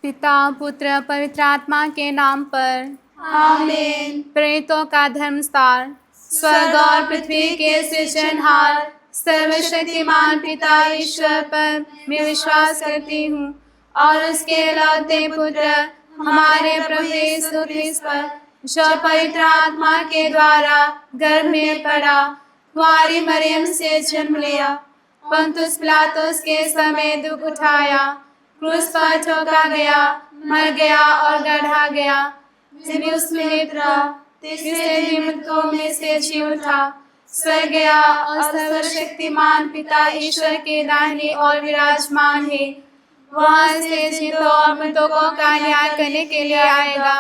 पिता पुत्र पवित्र आत्मा के नाम पर आमीन। प्रेरितों का धर्मसार। स्वर्ग और पृथ्वी के सृजनहार सर्वशक्तिमान पिता ईश्वर पर मैं विश्वास करती हूँ और उसके इकलौते पुत्र हमारे प्रभु यीशु ख्रिस्त पर, जो पवित्र आत्मा के द्वारा गर्भ में पड़ा, कुंवारी मरियम से जन्म लिया, पुन्तियुस पिलातुस के समय दुख उठाया, क्रूस पर ठोका गया, मर गया और गढ़ा गया, उसमें उतरा, तीसरे दिन मृतकों में से जी उठा, स्वर्ग गया और सर्वशक्तिमान पिता ईश्वर के दाहिनी ओर विराजमान है। वहाँ से जीवितों और मृतकों का न्याय करने के लिए आएगा।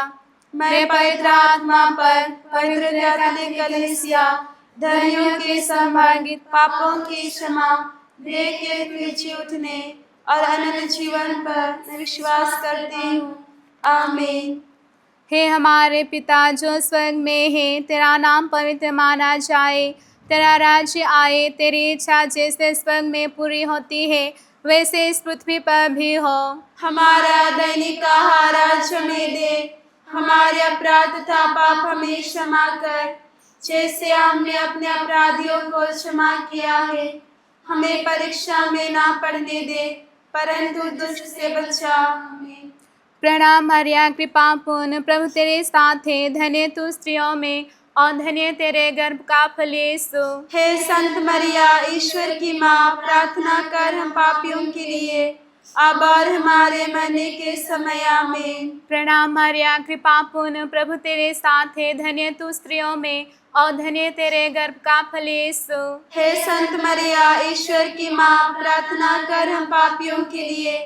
मैं पवित्र आत्मा पर, पवित्र कैथोलिक कलीसिया, धर्मियों के संभागित, पापों की क्षमा, देह के फिर जी उठने और अनंत जीवन पर मैं विश्वास करती हूँ। आमीन। हे हमारे पिता जो स्वर्ग में है, तेरा नाम पवित्र माना जाए, तेरा राज्य आए, तेरी इच्छा जैसे स्वर्ग में पूरी होती है वैसे इस पृथ्वी पर भी हो। हमारा दैनिक आहार आज हमें दे, हमारे अपराध तथा पाप हमें क्षमा कर, जैसे हमने अपने अपराधियों को क्षमा किया है। हमें परीक्षा में ना पड़ने दे, परंतु दुष्ट से बचा। आमीन। प्रणाम मरिया, कृपा पूर्ण, प्रभु तेरे साथ है, धन्य तू स्त्रियों में और धन्य तेरे गर्भ का फल यीशु। हे संत मरिया, ईश्वर की माँ, प्रार्थना कर हम पापियों के लिए अब और हमारे मरने के समय। आमीन। प्रणाम मरिया, कृपा पूर्ण, प्रभु तेरे साथ है, धन्य तू स्त्रियों में और धन्य तेरे गर्भ का फल यीशु। हे संत मरिया, ईश्वर की माँ, प्रार्थना कर हम पापियों के लिए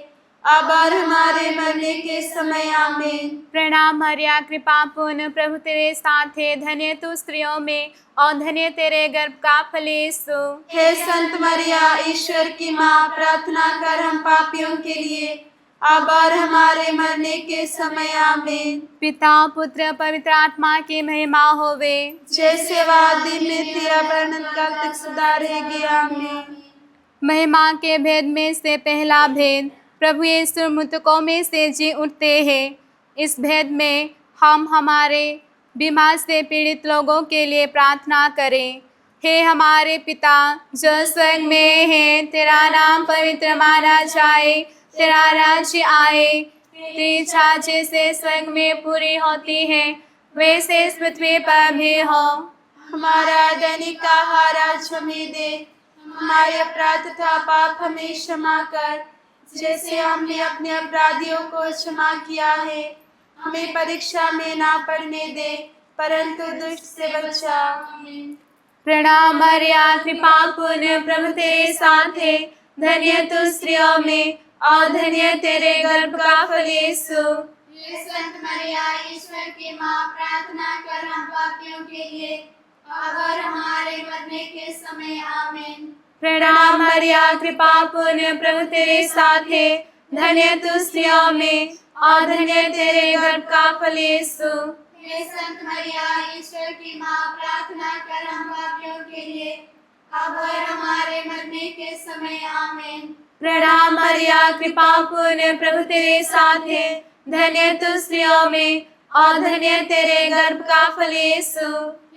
अब और हमारे मरने के समय। आमीन। प्रणाम मरिया, कृपा पूर्ण, प्रभु तेरे साथ है, धन्य तू स्त्रियों में और धन्य तेरे गर्भ का फल यीशु। हे संत मरिया, ईश्वर की माँ, प्रार्थना कर हम पापियों के लिए अब और हमारे मरने के समय। आमीन। पिता पुत्र पवित्र आत्मा की महिमा होवे, जैसे वादी में तेरा वर्णन कल तक सदा रहेगी। आमीन। महिमा के भेद में से पहला भेद, प्रभु यीशु मृतकों में से जी उठते हैं। इस भेद में हम हमारे बीमार से पीड़ित लोगों के लिए प्रार्थना करें। हे हमारे पिता जो स्वर्ग में है, तेरा नाम पवित्र माना जाए, तेरा राज्य आए, तेरी इच्छा जैसे स्वर्ग में पूरी होती है वैसे इस पृथ्वी पर भी हो। हमारा दैनिक आहार आज हमें दे, हमारे अपराध तथा पाप हमें क्षमा कर, जैसे हमने अपने अपराधियों को क्षमा किया है। हमें परीक्षा में ना पड़ने दे, परंतु दुष्ट से बचा। आमीन। प्रणाम मरिया, कृपा पूर्ण, प्रभु तेरे साथ है, धन्य तू स्त्रियों में और धन्य तेरे गर्भ का फल यीशु। हे संत मरिया, ईश्वर की माँ, प्रार्थना कर हम पापियों के लिए अब और हमारे मरने के समय। आमीन। प्रणाम मरिया, कृपा पूर्ण, प्रभु तेरे साथ है, धन्य तू स्त्रियों में और धन्य तेरे गर्भ का फल यीशु। हे संत मरिया, ईश्वर की माँ, प्रार्थना कर हम पापियों के लिए अब और हमारे मरने के समय। आमीन। प्रणाम मरिया, कृपा पूर्ण, प्रभु तेरे साथ है, धन्य तू स्त्रियों में और धन्य तेरे गर्भ का फल यीशु।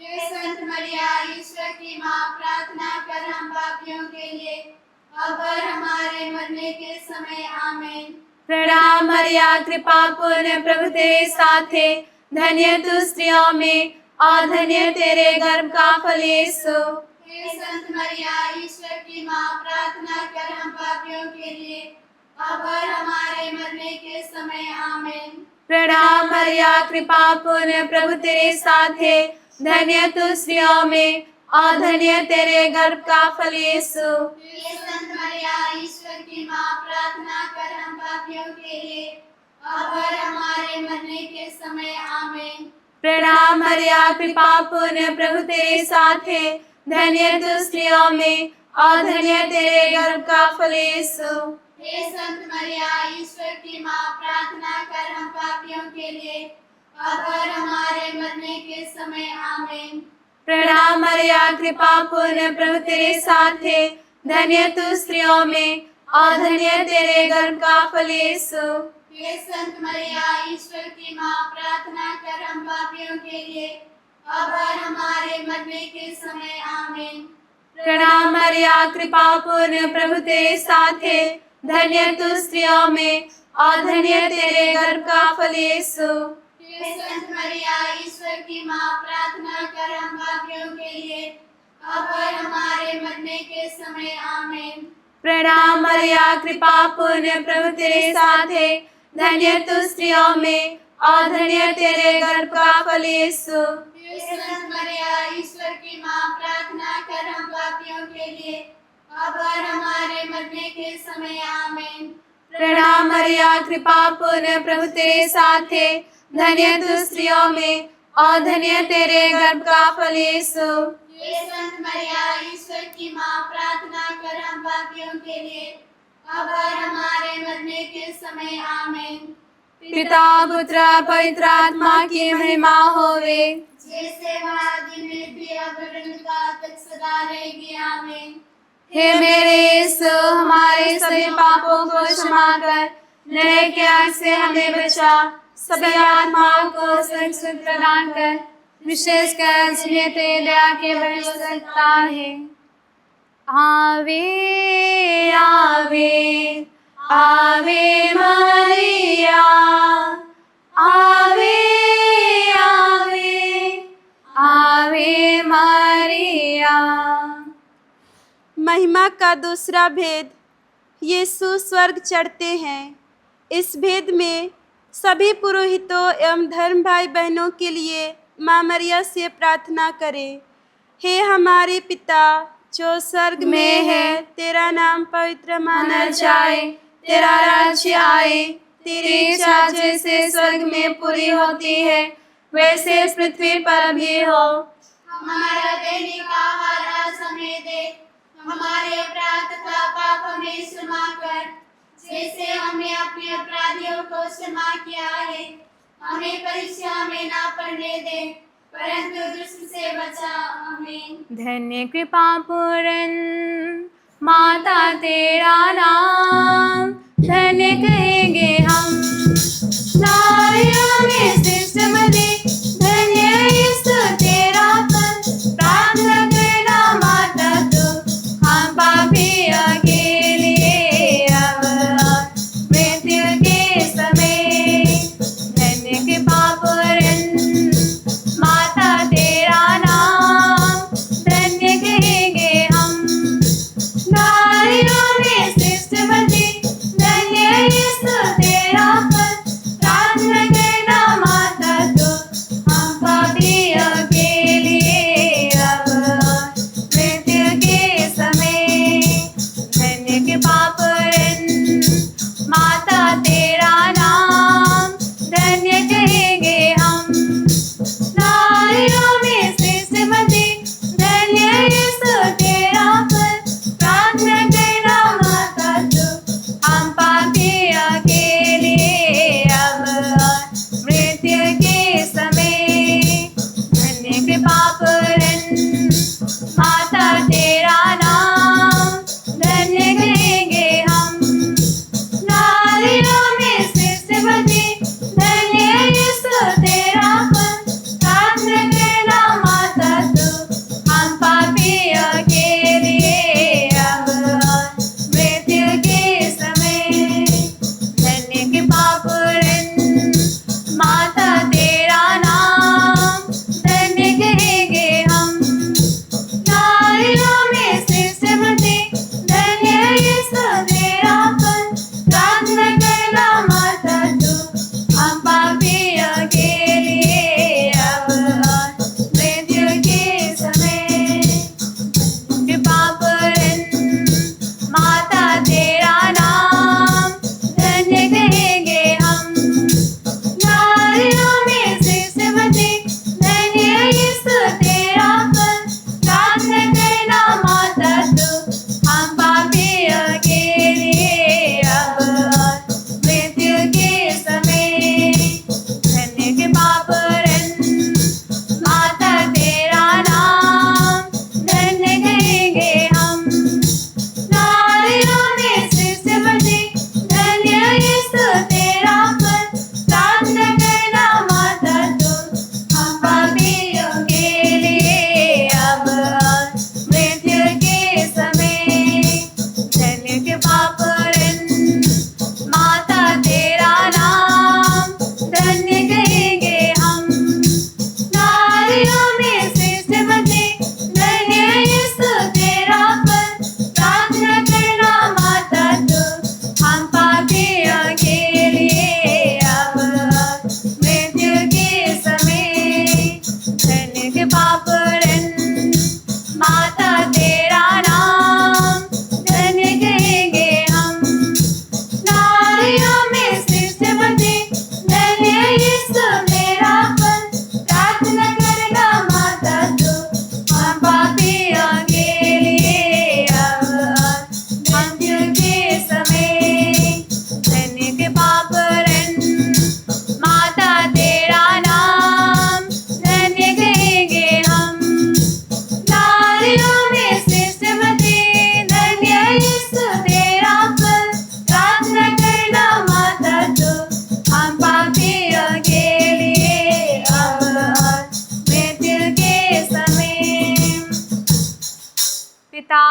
हे संत मरिया, ईश्वर की माँ, प्रार्थना कर हम पापियों के लिए अब और हमारे मरने के समय। आमीन। प्रणाम मरिया, कृपा पूर्ण, प्रभु तेरे साथ है, धन्य तू स्त्रियों में और धन्य तेरे गर्भ का फल यीशु। हे संत मरिया, ईश्वर की माँ, प्रार्थना कर हम पापियों के लिए अब और हमारे मरने के समय। आमीन। प्रणाम मरिया, कृपा पूर्ण, प्रभु तेरे साथ है, धन्य तू स्त्रियों में और धन्य तेरे गर्भ का फल यीशु। हे संत मरिया, ईश्वर की माँ, प्रार्थना कर हम पापियों के लिए अब और हमारे मरने के समय। आमीन। प्रणाम मरिया, कृपा पूर्ण, प्रभु तेरे साथ है, धन्य तू स्त्रियों में और धन्य तेरे गर्भ का फल यीशु। हे संत मरिया, ईश्वर की माँ, प्रार्थना कर हम पापियों के लिए अब और हमारे मरने के समय। आमीन। प्रणाम मरिया, कृपा पूर्ण, प्रभु तेरे साथ है, धन्य तू स्त्रियों में और धन्य तेरे गर्भ का फल यीशु। हे संत मरिया ईश्वर की माँ, प्रार्थना कर हम पापियों के लिए, अब और हमारे मरने के समय। आमीन। प्रणाम मरिया, कृपा पूर्ण, प्रभु तेरे साथ है। धन्य तू स्त्रियों में और धन्य तेरे गर्भ का फल यीशु। हे संत मरिया ईश्वर की माँ, प्रार्थना कर हम पापियों के लिए, अब और हमारे मरने के समय। आमीन। प्रणाम मरिया, कृपा पूर्ण, प्रभु तेरे साथ है। धन्य तू स्त्रियों में और धन्य तेरे गर्भ का फल यीशु। हे संत मरिया ईश्वर की माँ, प्रार्थना कर हम पापियों के लिए, अब और हमारे मरने के समय। आमीन। प्रणाम मरिया, कृपा पूर्ण, प्रभु तेरे साथ है। धन्य तू स्त्रियों में और धन्य तेरे गर्भ का फल यीशु। हे संत मरिया ईश्वर की माँ, प्रार्थना कर हम पापियों के लिए, अब और हमारे मरने के समय। आमीन। पिता पुत्र पवित्र आत्मा की महिमा होवे। जैसे आदि में भी अब अनंतकाल तक सदा रहेगी। आमीन। हे मेरे यीशु, हमारे सभी पापों को क्षमा कर, नए के आग से हमें बचा, सभी आत्माओं को सुरक्षित प्रदान कर, विशेषकर जिन्हें तेरे दया की आवश्यकता है। आवे आवे आवे मरिया, आवे आवे आवे मरिया। महिमा का दूसरा भेद, यीशु स्वर्ग चढ़ते हैं। इस भेद में सभी पुरोहितों एवं धर्म भाई बहनों के लिए माँ मरिया से प्रार्थना करें। हे हमारे पिता जो स्वर्ग में है, तेरा नाम पवित्र माना जाए, तेरा राज्य आए, तेरी इच्छा जैसे स्वर्ग में पूरी होती है वैसे इस पृथ्वी पर भी हो। हमारा दैनिक आहार आज हमें दे, हमारे अपराध का पाप हमें क्षमा कर, जैसे हमने अपने अपराधियों को क्षमा किया है। हमें परीक्षा में ना पड़ने दे, परंतु दुष्ट से बचा। आमीन। धन्य कृपा पूर्ण माता तेरा नाम, धन्य कहेंगे हम नारियों में श्रेष्ठ मदे। धन्य यीशु तेरा फल, प्रार्थना करना माता तू, हम पापियों के लिए अब और मृत्यु के समय। धन्य कृपा पूर्ण माता तेरा नाम, धन्य कहेंगे हम नारियों में श्रेष्ठ मदे।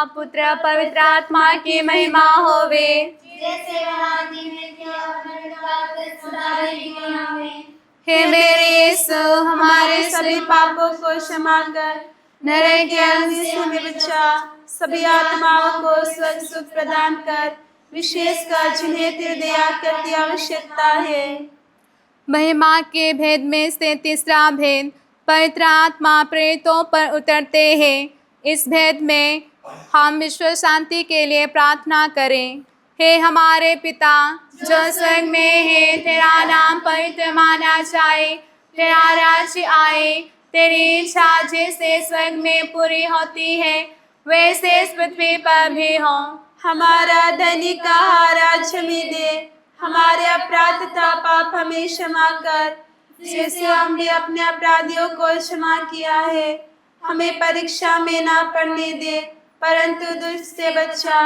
पुत्र पवित्र आत्मा की महिमा होवे। जैसे वह आदि में थे और सदा रहेंगे। आमीन। हे मेरे यीशु, हमारे सभी पापों को क्षमा कर, नरक के अग्नि से हमें बचा, सभी आत्माओं को स्वर्ग सुख प्रदान कर, विशेषकर जिन्हें तेरी दया करती आवश्यकता है। महिमा के भेद में से तीसरा भेद, पवित्र आत्मा प्रेरितों पर उतरते हैं। इस भेद में हम विश्व शांति के लिए प्रार्थना करें। हे हमारे पिता जो स्वर्ग में है, तेरा नाम पवित्र माना जाए, तेरा राज्य आए, तेरी इच्छा जैसे स्वर्ग में पूरी होती है वैसे इस पृथ्वी पर भी हो। हमारा दैनिक आहार आज हमें दे, हमारे अपराध तथा पाप हमें क्षमा कर, जैसे हमने अपने अपराधियों को क्षमा किया है। हमें परीक्षा में ना पड़ने दे, परंतु दुष्ट से बचा।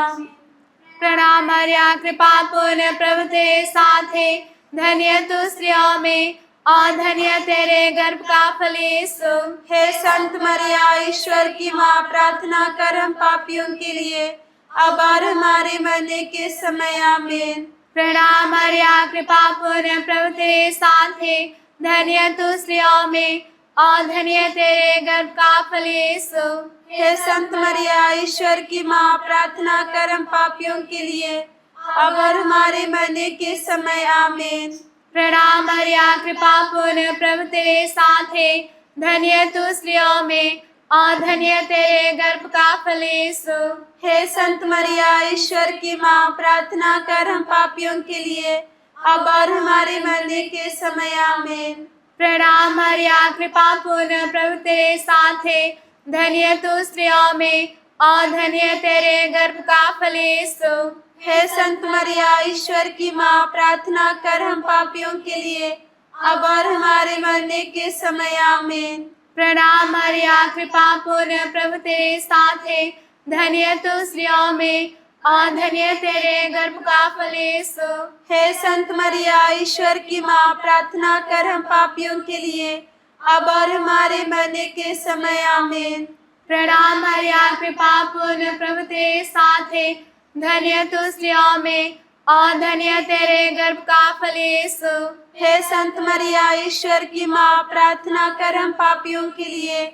प्रणाम मरिया, कृपा पूर्ण प्रभु तेरे साथ है, धन्य तू स्त्रियों में और धन्य तेरे गर्भ का फल यीशु। हे संत मरिया, ईश्वर की माँ, प्रार्थना कर हम पापियों के लिए, अब और हमारे मरने के समय। आमीन। प्रणाम मरिया, कृपा पूर्ण प्रभु तेरे साथ है, धन्य तू स्त्रियों में और धन्य तेरे गर्भ का फल यीशु। हे संत मरिया, ईश्वर की माँ, प्रार्थना कर हम पापियों के लिए, अब और हमारे मरने के समय। आमीन। प्रणाम मरिया, कृपा पूर्ण प्रभु तेरे साथ है, धन्य तू स्त्रियों में और धन्य तेरे गर्भ का फल यीशु। हे संत मरिया, ईश्वर की माँ, प्रार्थना कर हम पापियों के लिए, अब और हमारे मरने के समय। आमीन। प्रणाम मरिया, कृपा पूर्ण प्रभु तेरे साथ है, धन्य तू स्त्रियों में और धन्य तेरे गर्भ का फल यीशु। हे संत मरिया, ईश्वर की माँ, प्रार्थना कर हम पापियों के लिए, अब और हमारे मरने के समय। आमीन। प्रणाम मरिया, कृपा पूर्ण प्रभु तेरे साथ है, धन्य तू स्त्रियों में और धन्य तेरे गर्भ का फल यीशु। हे संत मरिया, ईश्वर की माँ, प्रार्थना कर हम पापियों के लिए, अब और हमारे मरने के समय। आमीन। प्रणाम मरिया, कृपा पूर्ण प्रभु तेरे साथ है, धन्य तू स्त्रियों में और धन्य तेरे गर्भ का फल यीशु। हे संत मरिया, ईश्वर की माँ, प्रार्थना कर हम पापियों के लिए,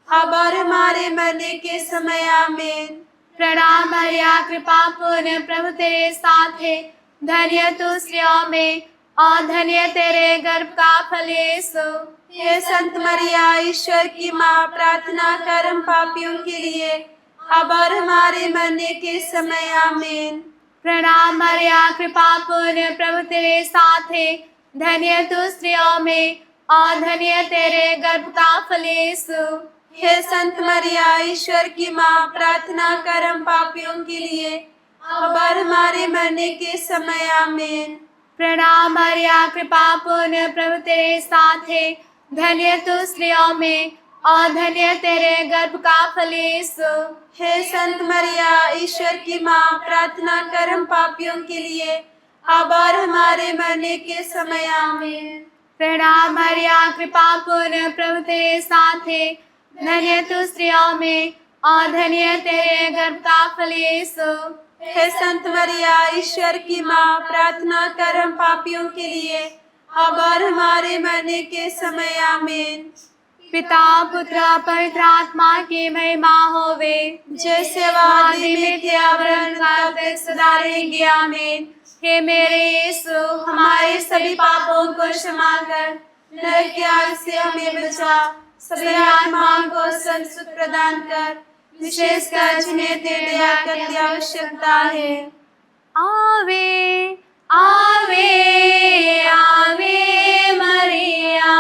अब और हमारे मरने के समय। आमीन। प्रणाम मरिया, कृपा पूर्ण प्रभु तेरे साथ है, धन्य तू स्त्रियों में और धन्य तेरे गर्भ का फल यीशु। हे संत मरिया, ईश्वर की माँ, प्रार्थना कर हम पापियों के लिए, अब और हमारे मरने के समय। आमीन। प्रणाम मरिया, कृपा पूर्ण प्रभु तेरे साथ है, धन्य तू स्त्रियों में और धन्य तेरे गर्भ का फल यीशु। हे संत मरिया, ईश्वर की माँ, प्रार्थना कर हम पापियों के लिए, अब और हमारे मरने के समय। आमीन। प्रणाम मरिया, कृपा पूर्ण प्रभु तेरे साथ है, धन्य तू स्त्रियों में और धन्य तेरे गर्भ का फल यीशु। हे संत मरिया, ईश्वर की माँ, प्रार्थना कर हम पापियों के लिए, अब और हमारे मरने के समय। आमीन। प्रणाम मरिया, कृपा पूर्ण प्रभु तेरे साथ है, धन्य तू स्त्रियों में और धन्य तेरे गर्भ का फल यीशु। हे संत मरिया, ईश्वर की माँ, प्रार्थना कर हम पापियों के लिए, अब और हमारे मरने के समय। आमीन। पिता पुत्र पवित्र आत्मा की महिमा होवे, जैसे वह आदि में थे, अब सदा रहेंगे। आमीन। हे मेरे यीशु, हमारे सभी पापों को क्षमा कर, नरक की आग से हमें बचा, सभी आत्माओं को सुख प्रदान कर, विशेषकर जिन्हें तेरी दया करती आवश्यकता है। आवे आवे आवे मरिया,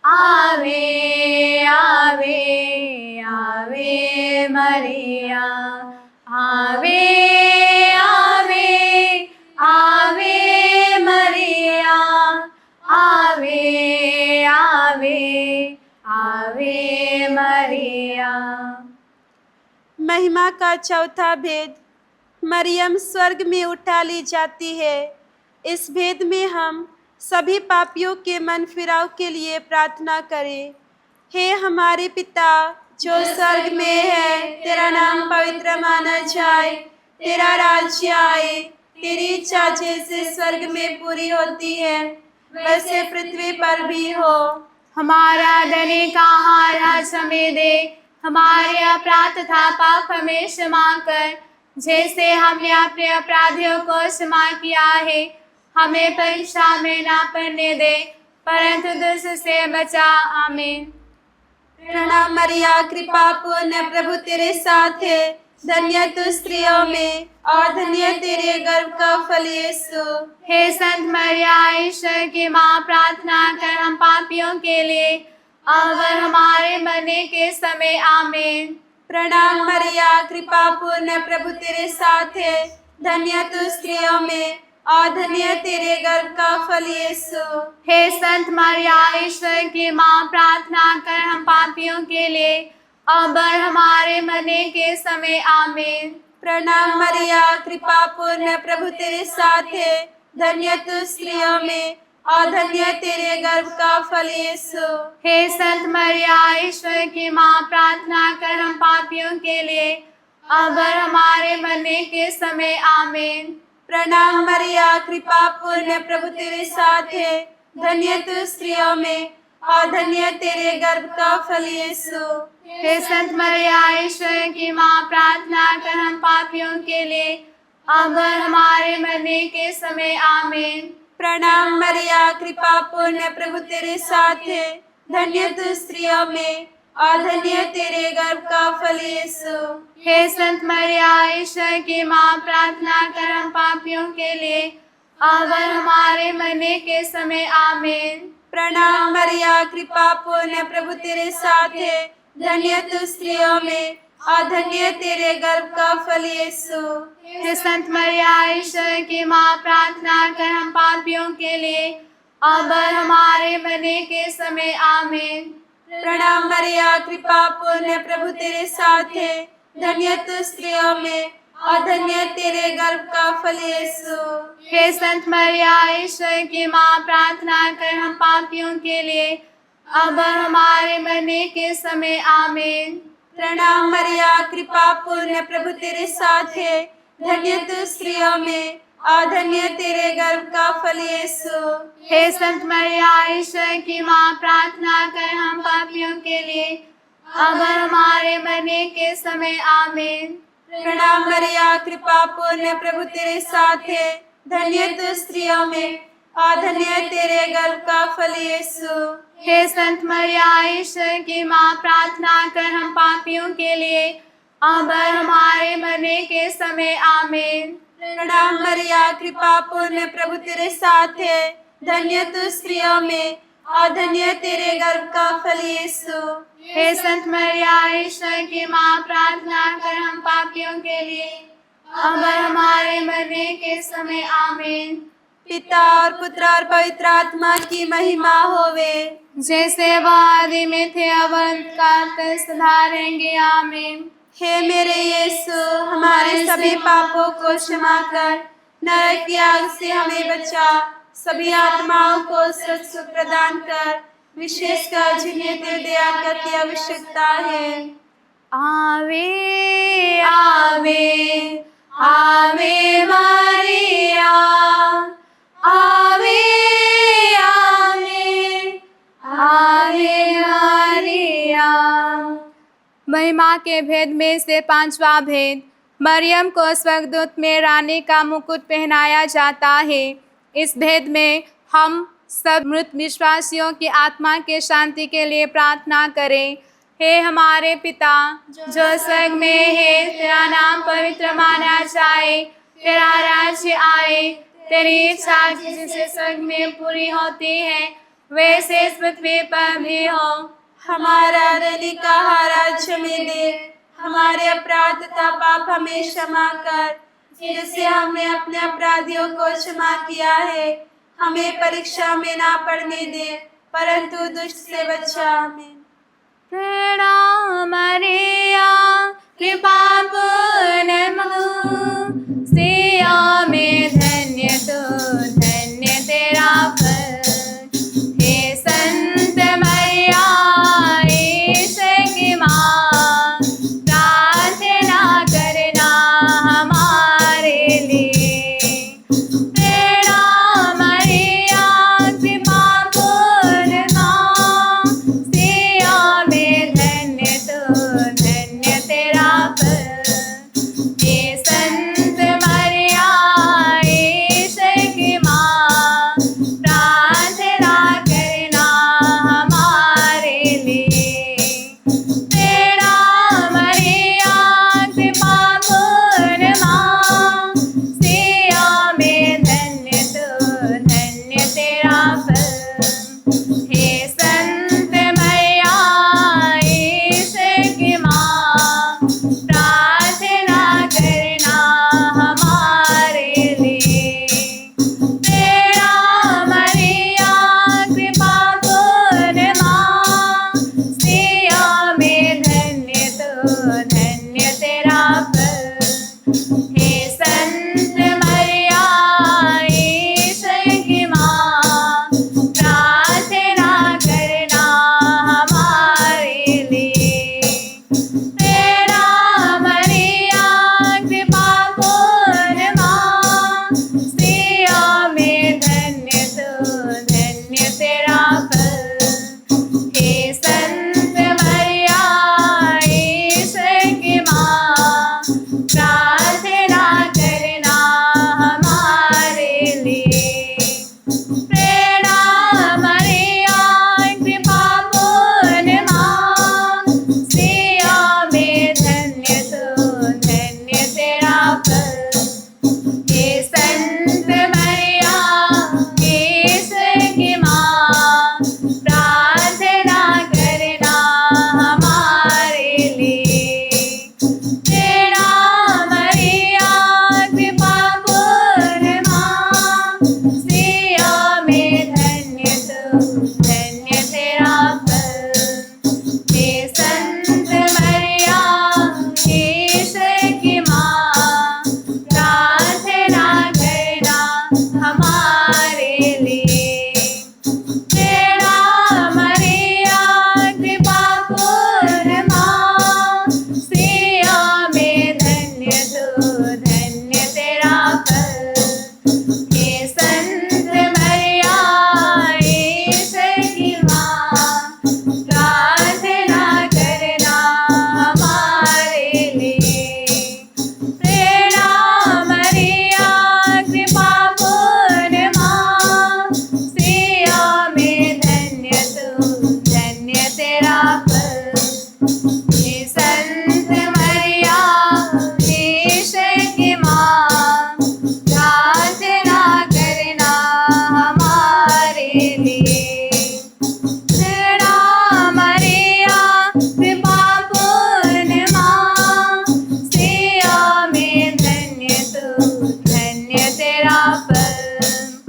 आवे आवे आवे मरिया, आवे आवे आवे मरिया, आवे आवे आवे मरिया। महिमा का चौथा भेद, मरियम स्वर्ग में उठा ली जाती है। इस भेद में हम सभी पापियों के मन फिराव के लिए प्रार्थना करें। हे हमारे पिता जो स्वर्ग में है, तेरा नाम पवित्र माना जाए, तेरा राज्य आए, तेरी इच्छा जैसे स्वर्ग में पूरी होती है वैसे पृथ्वी पर भी हो। हमारा दैनिक आहार आज हमें दे, हमारे अपराध तथा पाप हमें क्षमा कर, जैसे हमने अपने अपराधियों को क्षमा किया है। हमें परीक्षा में ना पड़ने दे, परंतु दुष्ट से बचा। आमीन। प्रणाम मरिया, कृपा पूर्ण, प्रभु तेरे साथ है, धन्य तू स्त्रियों में और धन्य तेरे गर्भ का फल यीशु। हे संत मरिया, ईश्वर की माँ, प्रार्थना कर हम पापियों के लिए और हमारे मरने के समय। आमीन। प्रणाम मरिया, कृपा पूर्ण, प्रभु तेरे साथ है, धन्य तू स्त्रियों में और धन्य तेरे गर्भ का फल यीशु। हे संत मरिया, ईश्वर की माँ, प्रार्थना कर हम पापियों के लिए अब हमारे मरने के समय। आमीन। प्रणाम मरिया, कृपा पूर्ण, प्रभु तेरे साथ है, धन्य तू स्त्रियों में और धन्य तेरे गर्भ का फल यीशु। हे संत मरिया, ईश्वर की माँ, प्रार्थना कर हम पापियों के लिए अब हमारे मरने के समय। आमीन। प्रणाम मरिया, कृपा पूर्ण, प्रभु तेरे साथ है, धन्य तू स्त्रियों में और धन्य तेरे गर्भ का फल यीशु। हे संत मरिया, ईश्वर की माँ, प्रार्थना कर हम पापियों के लिए अब हमारे मरने के समय। आमीन। प्रणाम मरिया, कृपा पूर्ण, प्रभु तेरे साथ है, धन्य तू स्त्रियों में और धन्य तेरे गर्भ का फल यीशु। हे संत मरिया, ईश्वर की माँ, प्रार्थना कर हम पापियों के लिए अब हमारे मरने के समय। आमीन। प्रणाम मरिया, कृपा पूर्ण, प्रभु तेरे साथ है, धन्य तू स्त्रियों में और धन्य तेरे गर्भ का फल यीशु। हे संत मरिया, ईश्वर की माँ, प्रार्थना कर हम पापियों के लिए अब हमारे मरने के समय। आमीन। प्रणाम मरिया, कृपा पूर्ण, प्रभु तेरे साथ है, धन्य तू स्त्रियों में और धन्य तेरे गर्भ का फल यीशु। हे संत मरिया, ईश्वर की माँ, प्रार्थना कर हम पापियों के लिए अब हमारे मरने के समय। आमीन। प्रणाम मरिया, कृपा पूर्ण, प्रभु तेरे साथ है, धन्य तू स्त्रियों में और धन्य तेरे गर्भ का फल यीशु। हे संत मरिया, ईश्वर की माँ, प्रार्थना कर हम पापियों के लिए अब हमारे मरने के समय। आमीन। प्रणाम मरिया, कृपा पूर्ण, प्रभु तेरे साथ है, धन्य तू स्त्रियों में और धन्य तेरे गर्भ का फल यीशु। हे संत मरिया, ईश्वर की माँ, प्रार्थना कर हम पापियों के लिए अब हमारे मरने के समय। आमीन। प्रणाम मरिया, कृपा पूर्ण, प्रभु तेरे साथ है, धन्य तू स्त्रियों में और धन्य तेरे गर्भ का फल यीशु। हे संत मरिया, ईश्वर की माँ, प्रार्थना कर हम पापियों के लिए अब हमारे मरने के समय। आमीन। पिता और पुत्र और पवित्र आत्मा की महिमा होवे, जैसे वह आदि में थे अब अंत काल तक सदा रहेंगे। आमीन। हे मेरे यीशु, हमारे सभी पापों को क्षमा कर, नरक की आग से हमें बचा, सभी आत्माओं को सुख प्रदान कर, विशेषकर जिन्हें तेरी दया की आवश्यकता है। आवे आवे आवे मारिया, आवे आवे आवे मारिया। महिमा के भेद में से पांचवा भेद, मरियम को स्वर्गदूत में रानी का मुकुट पहनाया जाता है। इस भेद में हम सब मृत विश्वासियों की आत्मा के शांति के लिए प्रार्थना करें। हे हमारे पिता जो स्वर्ग में है, तेरा नाम पवित्र माना जाए, तेरा राज्य आए, तेरी इच्छा जैसे स्वर्ग में पूरी होती है वैसे इस पृथ्वी पर भी हो। हमारा दैनिक आहार आज हमें दे, हमारे अपराध तथा पाप हमें क्षमा कर, जैसे हमने अपने अपराधियों को क्षमा किया है। हमें परीक्षा में ना पड़ने दे, परंतु दुष्ट से बचा। आमीन। प्रणाम मरिया, कृपा पूर्ण सिया में धन्य तू, धन्य तेरा फल। हे संत मरिया, ईश्वर की माँ,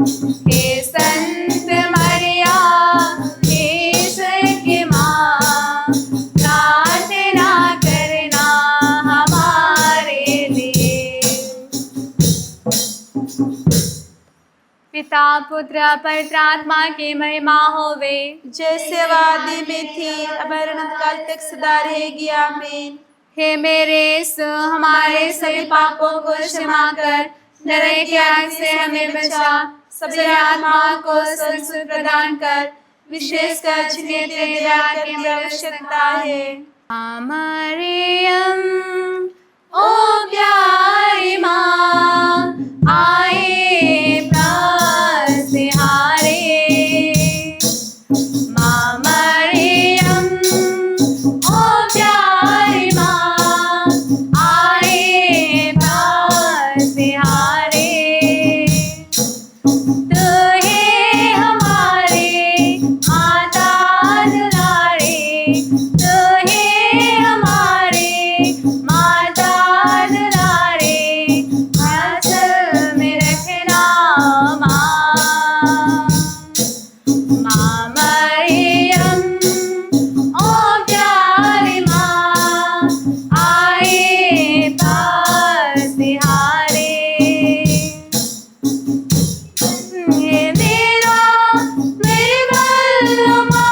हे संत मरिया ईश्वर की माँ, प्रार्थना करना हमारे लिए। पिता पुत्र पवित्र आत्मा की महिमा होवे, जैसे वादी में थी अब अनंत काल तक सदा रहेगी। आमीन। हे मेरे यीशु, हमारे सभी पापों को क्षमा कर, नरक की आग से हमें बचा, सभी आत्माओं को स्वर्ग सुख प्रदान कर, विशेषकर जिन्हें तेरी दया की आवश्यकता है। मरियम ओ प्यारी माँ, आए प्रार्थहारे। माँ मरियम ओ प्यारी माँ, आए प्रार्थहारे। तू है हमारे माता दुलारी, तू है हमारे माता दुलारी, आंचल में रखना माँ। माँ मरियम ओ प्यारी माँ, आए प्रार्थहारे। ये मेरा निर्मलमा,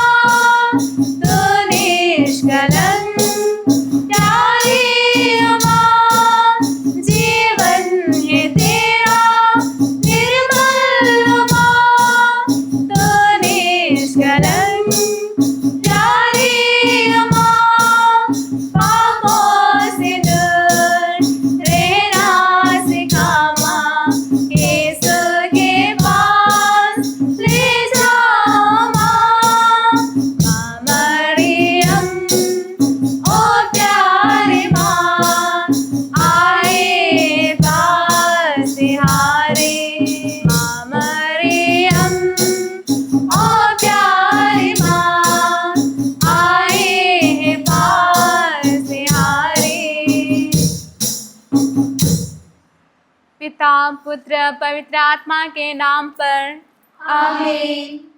तू निष्कलंक प्यारी माँ, जीवन है तेरा निर्मलमा, तू निष्कलंक प्यारी माँ, पापों से दूर रहना सिखा माँ, यीशु के पास ले जाओ माँ। माँ मरियम ओ प्यारी माँ, आए प्रार्थहारे। माँ मरियम ओ प्यारी माँ, आए प्रार्थहारे। पिता पुत्र पवित्र आत्मा के नाम पर आमीन।